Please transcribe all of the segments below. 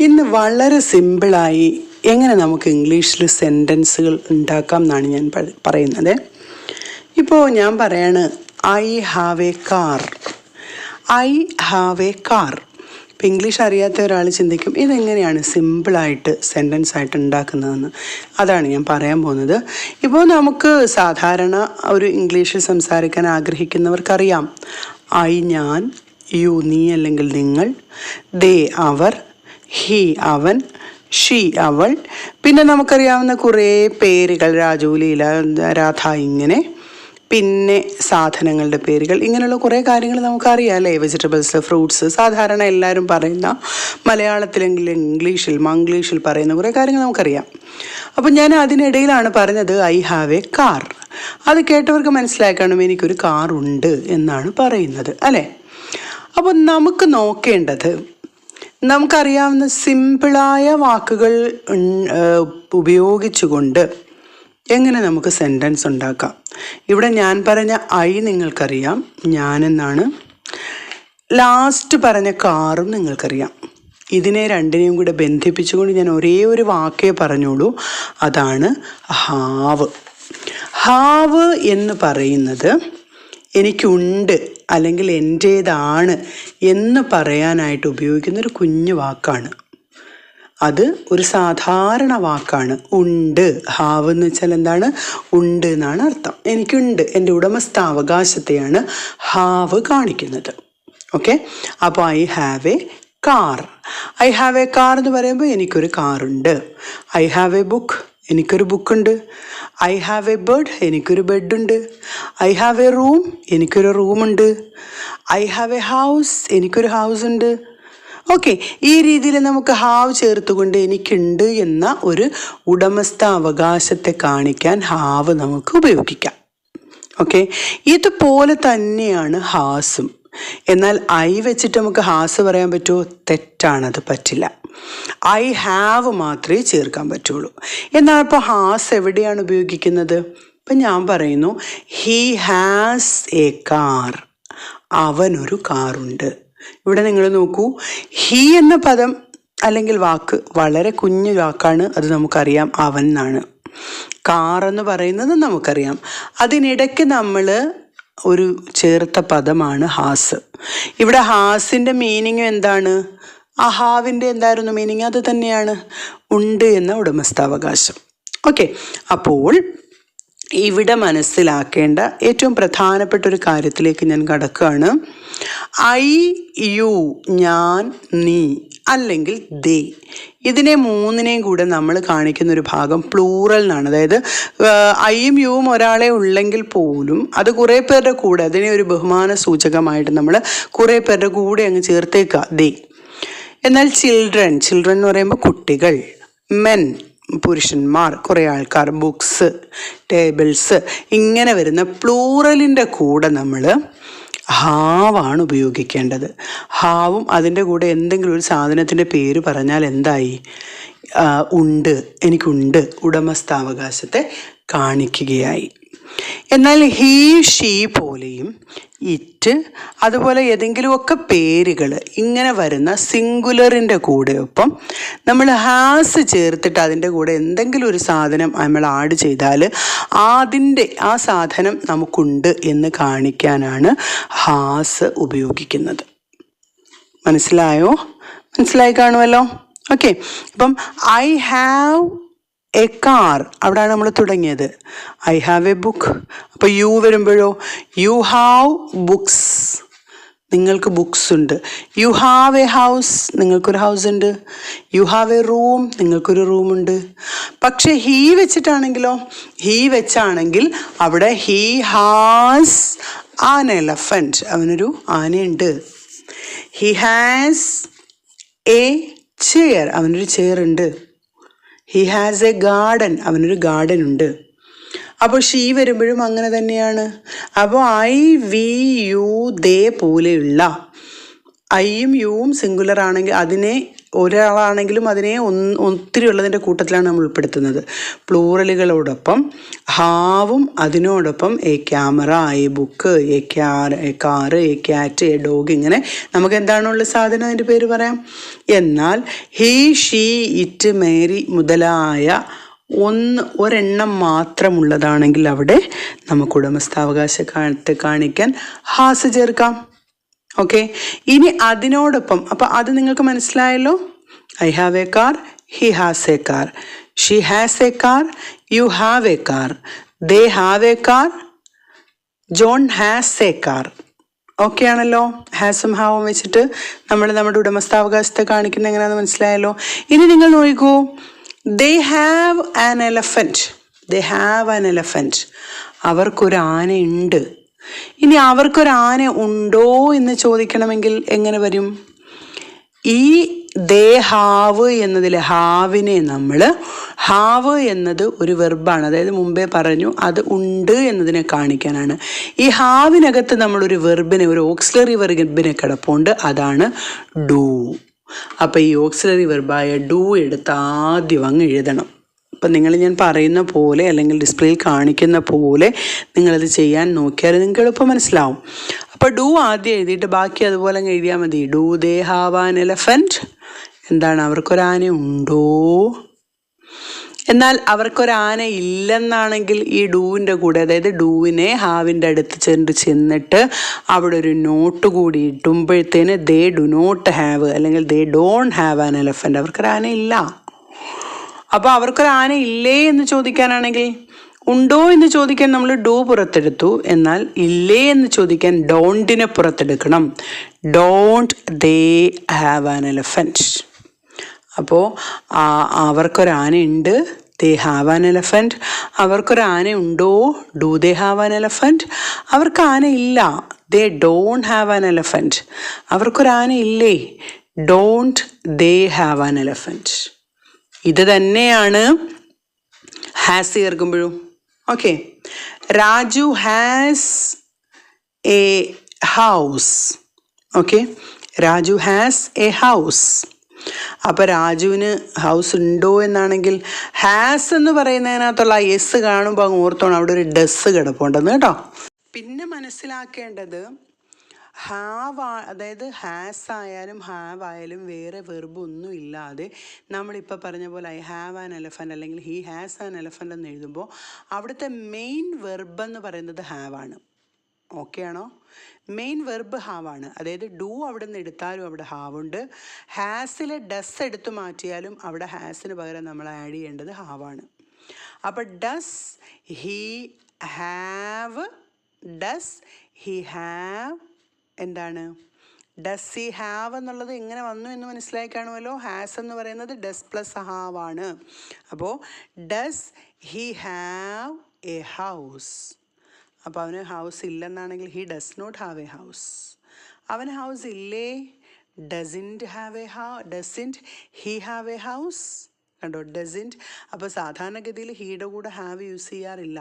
ഇന്ന് വളരെ സിമ്പിളായി എങ്ങനെ നമുക്ക് ഇംഗ്ലീഷിൽ സെൻറ്റൻസുകൾ ഉണ്ടാക്കാം എന്നാണ് ഞാൻ പറയുന്നത്. ഇപ്പോൾ ഞാൻ പറയാണ് I have A car. I have A car. ഇപ്പോൾ ഇംഗ്ലീഷ് അറിയാത്ത ഒരാൾ ചിന്തിക്കും ഇതെങ്ങനെയാണ് സിമ്പിളായിട്ട് സെൻറ്റൻസായിട്ട് ഉണ്ടാക്കുന്നതെന്ന്. അതാണ് ഞാൻ പറയാൻ പോകുന്നത്. ഇപ്പോൾ നമുക്ക് സാധാരണ ഒരു ഇംഗ്ലീഷിൽ സംസാരിക്കാൻ ആഗ്രഹിക്കുന്നവർക്കറിയാം ഐ ഞാൻ, യു നീ അല്ലെങ്കിൽ നിങ്ങൾ, ദേ അവർ, ഹി അവൻ, ഷീ അവൾ, പിന്നെ നമുക്കറിയാവുന്ന കുറേ പേരുകൾ രാജു, ലീല, രാധ, ഇങ്ങനെ, പിന്നെ സാധനങ്ങളുടെ പേരുകൾ, ഇങ്ങനെയുള്ള കുറേ കാര്യങ്ങൾ നമുക്കറിയാം അല്ലേ. വെജിറ്റബിൾസ്, ഫ്രൂട്ട്സ്, സാധാരണ എല്ലാവരും പറയുന്ന മലയാളത്തിലെങ്കിൽ മംഗ്ലീഷിൽ പറയുന്ന കുറേ കാര്യങ്ങൾ നമുക്കറിയാം. അപ്പം ഞാൻ അതിനിടയിലാണ് പറഞ്ഞത് ഐ ഹാവ് എ കാർ. അത് കേട്ടവർക്ക് മനസ്സിലായി കാണും എനിക്കൊരു കാറുണ്ട് എന്നാണ് പറയുന്നത് അല്ലേ. അപ്പോൾ നമുക്ക് നോക്കേണ്ടത് നമുക്കറിയാവുന്ന സിമ്പിളായ വാക്കുകൾ ഉപയോഗിച്ചുകൊണ്ട് എങ്ങനെ നമുക്ക് സെൻറ്റൻസ് ഉണ്ടാക്കാം. ഇവിടെ ഞാൻ പറഞ്ഞ ഐ നിങ്ങൾക്കറിയാം, ഞാനെന്നാണ്. ലാസ്റ്റ് പറഞ്ഞ കാറും നിങ്ങൾക്കറിയാം. ഇതിനെ രണ്ടിനെയും കൂടെ ബന്ധിപ്പിച്ചുകൊണ്ട് ഞാൻ ഒരേ ഒരു വാക്കേ പറഞ്ഞോളൂ, അതാണ് ഹാവ്. ഹാവ് എന്ന് പറയുന്നത് എനിക്കുണ്ട് അല്ലെങ്കിൽ എൻ്റേതാണ് എന്ന് പറയാനായിട്ട് ഉപയോഗിക്കുന്നൊരു കുഞ്ഞു വാക്കാണ്. അത് ഒരു സാധാരണ വാക്കാണ്. ഉണ്ട്, ഹാവ് എന്ന് വെച്ചാൽ എന്താണ്? ഉണ്ട് എന്നാണ് അർത്ഥം. എനിക്കുണ്ട്, എൻ്റെ ഉടമസ്ഥാവകാശത്തെയാണ് ഹാവ് കാണിക്കുന്നത്. ഓക്കെ, അപ്പോൾ I have A car. I have A car എന്ന് പറയുമ്പോൾ എനിക്കൊരു കാറുണ്ട്. ഐ ഹാവ് എ ബുക്ക്, എനിക്കൊരു ബുക്കുണ്ട്. ഐ ഹാവ് എ ബെഡ്, എനിക്കൊരു ബെഡുണ്ട്. ഐ ഹാവ് എ റൂം, എനിക്കൊരു റൂമുണ്ട്. ഐ ഹാവ് എ ഹൗസ്, എനിക്കൊരു ഹൗസ് ഉണ്ട്. ഓക്കെ, ഈ രീതിയിൽ നമുക്ക് ഹാവ് ചേർത്തുകൊണ്ട് എനിക്കുണ്ട് എന്ന ഒരു ഉടമസ്ഥാവകാശത്തെ കാണിക്കാൻ ഹാവ് നമുക്ക് ഉപയോഗിക്കാം. ഓക്കെ, ഇതുപോലെ തന്നെയാണ് ഹാസും. എന്നാൽ ഐ വെച്ചിട്ട് നമുക്ക് ഹാസ് പറയാൻ പറ്റുമോ? തെറ്റാണത്, പറ്റില്ല. ഐ ഹാവ് മാത്രമേ ചേർക്കാൻ പറ്റുള്ളൂ. എന്നാൽ ഇപ്പോൾ ഹാസ് എവിടെയാണ് ഉപയോഗിക്കുന്നത്? ഇപ്പം ഞാൻ പറയുന്നു ഹി ഹാസ് എ കാർ, അവനൊരു കാറുണ്ട്. ഇവിടെ നിങ്ങൾ നോക്കൂ, ഹി എന്ന പദം അല്ലെങ്കിൽ വാക്ക് വളരെ കുഞ്ഞു വാക്കാണ്, അത് നമുക്കറിയാം, അവൻ എന്നാണ്. കാർ എന്ന് പറയുന്നത് നമുക്കറിയാം. അതിനിടയ്ക്ക് നമ്മൾ ഒരു ചേർത്ത പദമാണ് ഹാസ്. ഇവിടെ ഹാസിൻ്റെ മീനിങ് എന്താണ്? ഹാവിൻ്റെ എന്തായിരുന്നു മീനിങ്? അത് തന്നെയാണ്, ഉണ്ട് എന്ന ഉടമസ്ഥാവകാശം. ഓക്കെ, അപ്പോൾ ഇവിടെ മനസ്സിലാക്കേണ്ട ഏറ്റവും പ്രധാനപ്പെട്ട ഒരു കാര്യത്തിലേക്ക് ഞാൻ കടക്കുകയാണ്. ഐ, യു, ഞാൻ, നീ അല്ലെങ്കിൽ ദേ, ഇതിനെ മൂന്നിനെയും കൂടെ നമ്മൾ കാണിക്കുന്ന ഒരു ഭാഗം പ്ലൂറൽ എന്നാണ്. അതായത് ഐയും യുവും ഒരാളെ ഉള്ളെങ്കിൽ പോലും അത് കുറേ പേരുടെ കൂടെ, അതിനെ ഒരു ബഹുമാന സൂചകമായിട്ട് നമ്മൾ കുറേ പേരുടെ കൂടെ അങ്ങ് ചേർത്തേക്കുക, ദേ. എന്നാൽ ചിൽഡ്രൻ എന്ന് പറയുമ്പോൾ കുട്ടികൾ, മെൻ പുരുഷന്മാർ, കുറേ ആൾക്കാർ, ബുക്സ്, ടേബിൾസ്, ഇങ്ങനെ വരുന്ന പ്ലൂറലിൻ്റെ കൂടെ നമ്മൾ ഹാവാണ് ഉപയോഗിക്കേണ്ടത്. ഹാവും അതിൻ്റെ കൂടെ എന്തെങ്കിലും ഒരു സാധനത്തിൻ്റെ പേര് പറഞ്ഞാൽ എന്തായി? ഉണ്ട്, എനിക്കുണ്ട്, ഉടമസ്ഥാവകാശത്തെ കാണിക്കുകയായി. എന്നാൽ ഹീ, ഷീ പോലെയും ഇറ്റ്, അതുപോലെ ഏതെങ്കിലുമൊക്കെ പേരുകൾ ഇങ്ങനെ വരുന്ന സിംഗുലറിൻ്റെ കൂടെ ഒപ്പം നമ്മൾ ഹാസ് ചേർത്തിട്ട് അതിൻ്റെ കൂടെ എന്തെങ്കിലും ഒരു സാധനം നമ്മൾ ആഡ് ചെയ്താൽ ആ സാധനം നമുക്കുണ്ട് എന്ന് കാണിക്കാനാണ് ഹാസ് ഉപയോഗിക്കുന്നത്. മനസ്സിലായി കാണുമല്ലോ. ഓക്കെ, അപ്പം ഐ ഹാവ് എ കാർ, അവിടെയാണ് നമ്മൾ തുടങ്ങിയത്. I have A book. അപ്പോൾ യു വരുമ്പോഴോ, യു ഹാവ് ബുക്സ്, നിങ്ങൾക്ക് ബുക്സ് ഉണ്ട്. യു ഹാവ് എ ഹൗസ്, നിങ്ങൾക്കൊരു ഹൗസ് ഉണ്ട്. യു ഹാവ് എ റൂം, നിങ്ങൾക്കൊരു റൂമുണ്ട്. പക്ഷേ ഹീ വെച്ചാണെങ്കിൽ അവിടെ ഹീ ഹാസ് ആൻ എലഫൻറ്റ്, അവനൊരു ആനയുണ്ട്. ഹി ഹാസ് എ ചെയർ, അവനൊരു ചെയർ ഉണ്ട്. ഹി ഹാസ് എ ഗാർഡൻ, അവനൊരു ഗാർഡൻ ഉണ്ട്. അപ്പോൾ ഷീ വരുമ്പോഴും അങ്ങനെ തന്നെയാണ്. അപ്പോൾ ഐ, വി, യു, ദേ പോലെയുള്ള ഐയും യുവും സിംഗുലർ ആണെങ്കിൽ അതിനെ ഒരാളാണെങ്കിലും അതിനെ ഒത്തിരി ഉള്ളതിൻ്റെ കൂട്ടത്തിലാണ് നമ്മൾ ഉൾപ്പെടുത്തുന്നത്. പ്ലൂറലുകളോടൊപ്പം ഹാവും അതിനോടൊപ്പം A camera, A book, A car, A cat, A dog, ഇങ്ങനെ നമുക്ക് എന്താണുള്ള സാധനം അതിൻ്റെ പേര് പറയാം. എന്നാൽ ഹീ, ഷീ, ഇറ്റ്, മേരി മുതലായ ഒരെണ്ണം മാത്രമുള്ളതാണെങ്കിൽ അവിടെ നമുക്ക് ഉടമസ്ഥാവകാശത്തെ കാണിക്കാൻ ഹാസ് ചേർക്കാം. ഓക്കെ, ഇനി അതിനോടൊപ്പം, അപ്പം അത് നിങ്ങൾക്ക് മനസ്സിലായല്ലോ. I have A car, he has A car, she has A car, you have A car, they have A car, John has A car. Okay ആണല്ലോ. ഹാസും ഹാവും വെച്ചിട്ട് നമ്മൾ നമ്മുടെ ഉടമസ്ഥാവകാശത്തെ കാണിക്കുന്ന എങ്ങനെയാണെന്ന് മനസ്സിലായല്ലോ. ഇനി നിങ്ങൾ നോക്കൂ, ദേ have an elephant, they have an elephant, അവർക്കൊരു ആനയുണ്ട്. ഇനി അവർക്കൊരാന ഉണ്ടോ എന്ന് ചോദിക്കണമെങ്കിൽ എങ്ങനെ വരും? ഈ ദേ ഹാവ് എന്നതിൽ ഹാവിനെ നമ്മൾ, ഹാവ് എന്നത് ഒരു വെർബാണ്, അതായത് മുമ്പേ പറഞ്ഞു അത് ഉണ്ട് എന്നതിനെ കാണിക്കാനാണ്. ഈ ഹാവിനകത്ത് നമ്മളൊരു വെർബിനെ, ഒരു ഓക്സിലറി വെർബിനെ കിടപ്പുണ്ട്, അതാണ് ഡു. അപ്പം ഈ ഓക്സിലറി വെർബായ ഡു എടുത്ത് ആദ്യം അങ്ങ് എഴുതണം. അപ്പം ഞാൻ പറയുന്ന പോലെ അല്ലെങ്കിൽ ഡിസ്പ്ലേയിൽ കാണിക്കുന്ന പോലെ നിങ്ങളത് ചെയ്യാൻ നോക്കിയാൽ നിങ്ങൾക്ക് എളുപ്പം മനസ്സിലാവും. അപ്പോൾ ഡു ആദ്യം എഴുതിയിട്ട് ബാക്കി അതുപോലെ അങ്ങ് എഴുതിയാൽ മതി. Do they have an elephant, എന്താണ്, അവർക്കൊരാന ഉണ്ടോ? എന്നാൽ അവർക്കൊരാന ഇല്ലെന്നാണെങ്കിൽ ഈ ഡൂവിൻ്റെ കൂടെ, അതായത് ഡൂവിനെ ഹാവിൻ്റെ അടുത്ത് ചെന്നിട്ട് അവിടെ ഒരു നോട്ട് കൂടി ഇട്ടുമ്പോഴത്തേന് ദേ ഡു നോട്ട് ഹാവ് അല്ലെങ്കിൽ they don't have an elephant, അവർക്കൊരാന ഇല്ല. അപ്പോൾ അവർക്കൊരാന ഇല്ലേ എന്ന് ചോദിക്കാനാണെങ്കിൽ, ഉണ്ടോ എന്ന് ചോദിക്കാൻ നമ്മൾ ഡു പുറത്തെടുത്തു, എന്നാൽ ഇല്ലേ എന്ന് ചോദിക്കാൻ ഡോണ്ടിനെ പുറത്തെടുക്കണം. Don't they have an elephant. അപ്പോൾ അവർക്കൊരാനയുണ്ട്, ദേ ഹാവ് ആൻ എലഫൻറ്റ്. അവർക്കൊരാന ഉണ്ടോ, do they have an elephant. അവർക്ക് ആന ഇല്ല, they don't have an elephant. അവർക്കൊരാന ഇല്ലേ, don't they have an elephant. ഇത് തന്നെയാണ് ഹാസ് ചേർക്കുമ്പോഴും. Okay, Raju has a house. Okay, Raju has a house. അപ്പോൾ രാജുവിന് ഹൗസ് ഉണ്ടോ എന്നാണെങ്കിൽ ഹാസ് എന്ന് പറയുന്നതിനകത്തുള്ള എസ് കാണുമ്പോൾ അങ്ങ് ഓർത്തോണം അവിടെ ഒരു ഡസ് കിടപ്പുണ്ടെന്ന് കേട്ടോ. പിന്നെ മനസ്സിലാക്കേണ്ടത് ഹാവ്, അതായത് ഹാസ് ആയാലും ഹാവ് ആയാലും വേറെ വെർബ് ഒന്നും ഇല്ലാതെ നമ്മളിപ്പോൾ പറഞ്ഞ പോലെ ഐ ഹാവ് ആൻ എലഫൻറ്റ് അല്ലെങ്കിൽ ഹി ഹാസ് ആൻ എലഫൻറ്റ് എന്ന് എഴുതുമ്പോൾ അവിടുത്തെ മെയിൻ വെർബ് എന്ന് പറയുന്നത് ഹാവ് ആണ്. ഓക്കെ ആണോ? മെയിൻ വെർബ് ഹാവ് ആണ്. അതായത് ഡു അവിടെ നിന്ന് എടുത്താലും അവിടെ ഹാവ് ഉണ്ട്. ഹാസിലെ ഡസ് എടുത്തു മാറ്റിയാലും അവിടെ ഹാസിന് പകരം നമ്മൾ ആഡ് ചെയ്യേണ്ടത് ഹാവ് ആണ്. അപ്പോൾ does he have, does he have, എന്താണ്, ഡസ് ഹി ഹാവ് എന്നുള്ളത് എങ്ങനെ വന്നു എന്ന് മനസ്സിലായി കാണുമല്ലോ. ഹാസ് എന്ന് പറയുന്നത് ഡസ് പ്ലസ് ഹാവ് ആണ്. അപ്പോൾ does he have a house. അപ്പോൾ അവന് ഹൗസ് ഇല്ലെന്നാണെങ്കിൽ he does not have a house. അവന് ഹൗസ് ഇല്ലേ, doesn't he have a house. കണ്ടോ, ഡസിൻറ്റ്. അപ്പോൾ സാധാരണഗതിയിൽ ഹീയുടെ കൂടെ ഹാവ് യൂസ് ചെയ്യാറില്ല.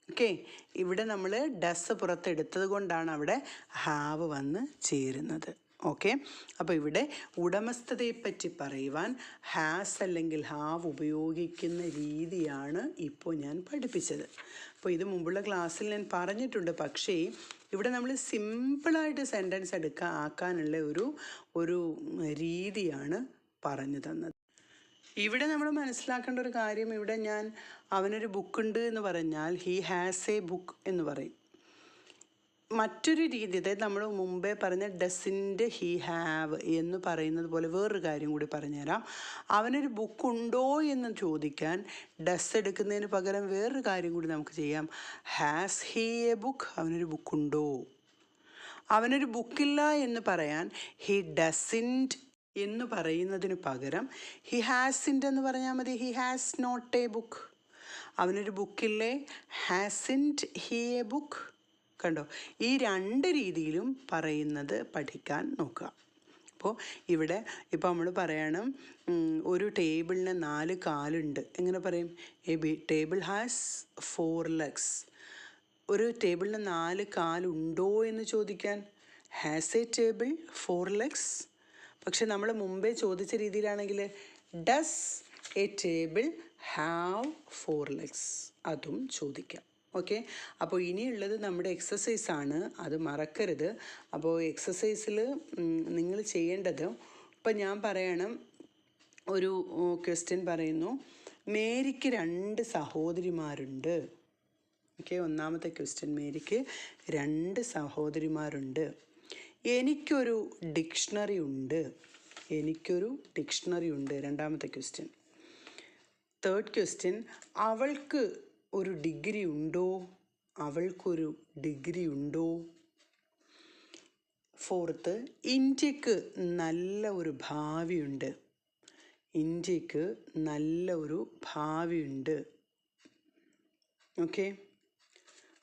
ഓക്കെ, ഇവിടെ നമ്മൾ ഡസ് പുറത്തെടുത്തത് കൊണ്ടാണ് അവിടെ ഹാവ് വന്ന് ചേരുന്നത്. ഓക്കെ, അപ്പോൾ ഇവിടെ ഉടമസ്ഥതയെപ്പറ്റി പറയുവാൻ ഹാസ് അല്ലെങ്കിൽ ഹാവ് ഉപയോഗിക്കുന്ന രീതിയാണ് ഇപ്പോൾ ഞാൻ പഠിപ്പിച്ചത്. അപ്പോൾ ഇത് മുമ്പുള്ള ക്ലാസ്സിൽ ഞാൻ പറഞ്ഞിട്ടുണ്ട്, പക്ഷേ ഇവിടെ നമ്മൾ സിമ്പിളായിട്ട് സെൻറ്റൻസ് ആക്കാനുള്ള ഒരു രീതിയാണ് പറഞ്ഞു തന്നത്. ഇവിടെ നമ്മൾ മനസ്സിലാക്കേണ്ട ഒരു കാര്യം, ഇവിടെ ഞാൻ അവനൊരു ബുക്കുണ്ട് എന്ന് പറഞ്ഞാൽ ഹി ഹാസ് എ ബുക്ക് എന്ന് പറയും. മറ്റൊരു രീതി, അതായത് നമ്മൾ മുമ്പേ പറഞ്ഞ ഡസിൻറ്റ് ഹി ഹാവ് എന്ന് പറയുന്നത് പോലെ വേറൊരു കാര്യം കൂടി പറഞ്ഞുതരാം. അവനൊരു ബുക്കുണ്ടോ എന്ന് ചോദിക്കാൻ ഡസ് എടുക്കുന്നതിന് പകരം വേറൊരു കാര്യം കൂടി നമുക്ക് ചെയ്യാം. ഹാസ് ഹി എ ബുക്ക്, അവനൊരു ബുക്കുണ്ടോ. അവനൊരു ബുക്കില്ല എന്ന് പറയാൻ ഹി ഡസിൻറ്റ് എന്ന് പറയുന്നതിന് പകരം ഹി ഹാസിൻറ്റ് എന്ന് പറഞ്ഞാൽ മതി. He has not a book. അവനൊരു ബുക്കില്ലേ, ഹാസിൻറ്റ് ഹി എ ബുക്ക്. കണ്ടോ, ഈ രണ്ട് രീതിയിലും പറയുന്നത് പഠിക്കാൻ നോക്കുക. അപ്പോൾ ഇവിടെ ഇപ്പോൾ നമ്മൾ പറയണം ഒരു ടേബിളിന് 4 കാലുണ്ട്. എങ്ങനെ പറയും? Table has 4 legs. ഒരു ടേബിളിന് 4 കാലുണ്ടോ എന്ന് ചോദിക്കാൻ ഹാസ് എ ടേബിൾ 4 legs. പക്ഷെ നമ്മൾ മുമ്പേ ചോദിച്ച രീതിയിലാണെങ്കിൽ does A table have 4 legs അതും ചോദിക്കാം. ഓക്കെ, അപ്പോൾ ഇനിയുള്ളത് നമ്മുടെ എക്സസൈസാണ്, അത് മറക്കരുത്. അപ്പോൾ എക്സസൈസിൽ നിങ്ങൾ ചെയ്യേണ്ടത്, ഇപ്പം ഞാൻ പറയണം, ഒരു ക്വസ്റ്റ്യൻ പറയുന്നു, മേരിക്ക് 2 സഹോദരിമാരുണ്ട്. ഓക്കെ, ഒന്നാമത്തെ ക്വസ്റ്റ്യൻ, മേരിക്ക് 2 സഹോദരിമാരുണ്ട്. എനിക്കൊരു ഡിക്ഷണറി ഉണ്ട്. എനിക്കൊരു ഡിക്ഷണറി ഉണ്ട്, രണ്ടാമത്തെ ക്വസ്റ്റ്യൻ. തേർഡ് ക്വസ്റ്റ്യൻ, അവൾക്ക് ഒരു ഡിഗ്രി ഉണ്ടോ? അവൾക്കൊരു ഡിഗ്രി ഉണ്ടോ? ഫോർത്ത്, ഇന്ത്യക്ക് നല്ല ഒരു ഭാവിയുണ്ട്. ഇന്ത്യക്ക് നല്ല ഒരു ഭാവിയുണ്ട്. ഓക്കെ,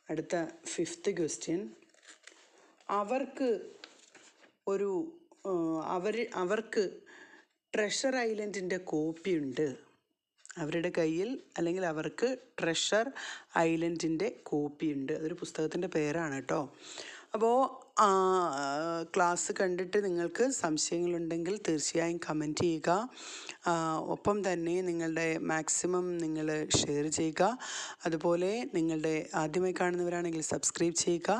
അടുത്ത ഫിഫ്ത്ത് ക്വസ്റ്റ്യൻ, അവർക്ക് ഒരു അവർക്ക് ട്രഷർ ഐലൻഡിൻ്റെ കോപ്പിയുണ്ട്. അവരുടെ കയ്യിൽ അല്ലെങ്കിൽ അവർക്ക് ട്രഷർ ഐലൻഡിൻ്റെ കോപ്പിയുണ്ട്. അതൊരു പുസ്തകത്തിൻ്റെ പേരാണ് കേട്ടോ. അപ്പോൾ ക്ലാസ് കണ്ടിട്ട് നിങ്ങൾക്ക് സംശയങ്ങളുണ്ടെങ്കിൽ തീർച്ചയായും കമൻറ്റ് ചെയ്യുക. ഒപ്പം തന്നെ നിങ്ങളുടെ മാക്സിമം നിങ്ങൾ ഷെയർ ചെയ്യുക. അതുപോലെ നിങ്ങളുടെ ആദ്യമായി കാണുന്നവരാണെങ്കിൽ സബ്സ്ക്രൈബ് ചെയ്യുക.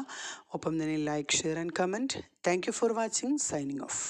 ഒപ്പം തന്നെ like, share and comment. Thank you for watching. Signing off.